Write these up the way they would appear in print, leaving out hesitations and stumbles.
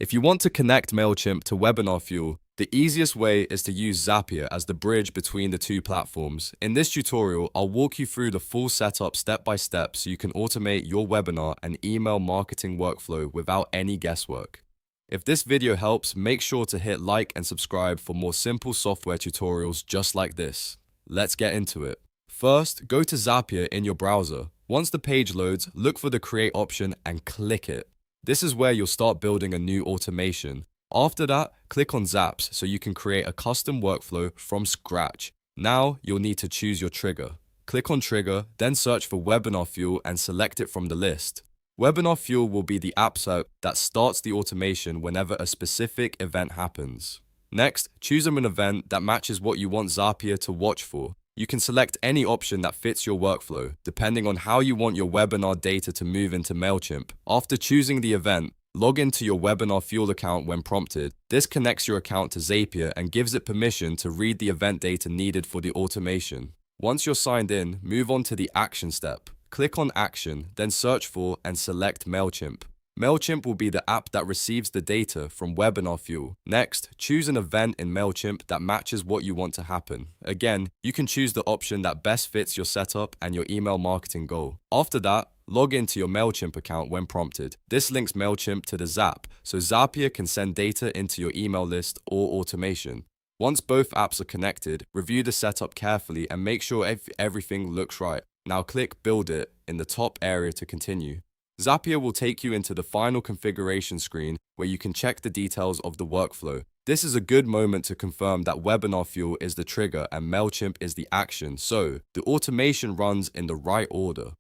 If you want to connect Mailchimp to WebinarFuel, the easiest way is to use Zapier as the bridge between the two platforms. In this tutorial, I'll walk you through the full setup step by step so you can automate your webinar and email marketing workflow without any guesswork. If this video helps, make sure to hit like and subscribe for more simple software tutorials just like this. Let's get into it. First, go to Zapier in your browser. Once the page loads, look for the Create option and click it. This is where you'll start building a new automation. After that, click on Zaps so you can create a custom workflow from scratch. Now, you'll need to choose your trigger. Click on Trigger, then search for WebinarFuel and select it from the list. WebinarFuel will be the app that starts the automation whenever a specific event happens. Next, choose an event that matches what you want Zapier to watch for. You can select any option that fits your workflow, depending on how you want your webinar data to move into Mailchimp. After choosing the event, log into your WebinarFuel account when prompted. This connects your account to Zapier and gives it permission to read the event data needed for the automation. Once you're signed in, move on to the action step. Click on Action, then search for and select Mailchimp. Mailchimp will be the app that receives the data from WebinarFuel. Next, choose an event in Mailchimp that matches what you want to happen. Again, you can choose the option that best fits your setup and your email marketing goal. After that, log into your Mailchimp account when prompted. This links Mailchimp to the Zap, so Zapier can send data into your email list or automation. Once both apps are connected, review the setup carefully and make sure everything looks right. Now click Build It in the top area to continue. Zapier will take you into the final configuration screen where you can check the details of the workflow. This is a good moment to confirm that WebinarFuel is the trigger and Mailchimp is the action, so the automation runs in the right order.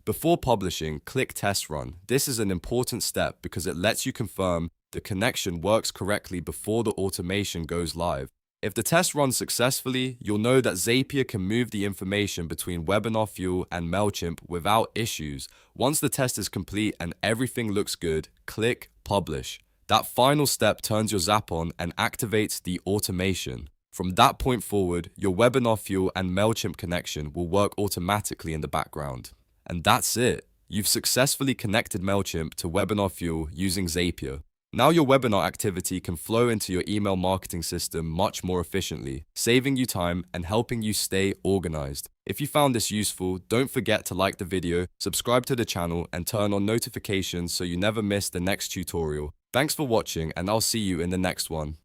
Before publishing, click Test Run. This is an important step because it lets you confirm the connection works correctly before the automation goes live. If the test runs successfully, you'll know that Zapier can move the information between WebinarFuel and Mailchimp without issues. Once the test is complete and everything looks good, click Publish. That final step turns your Zap on and activates the automation. From that point forward, your WebinarFuel and Mailchimp connection will work automatically in the background. And that's it. You've successfully connected Mailchimp to WebinarFuel using Zapier. Now your webinar activity can flow into your email marketing system much more efficiently, saving you time and helping you stay organized. If you found this useful, don't forget to like the video, subscribe to the channel, and turn on notifications so you never miss the next tutorial. Thanks for watching, and I'll see you in the next one.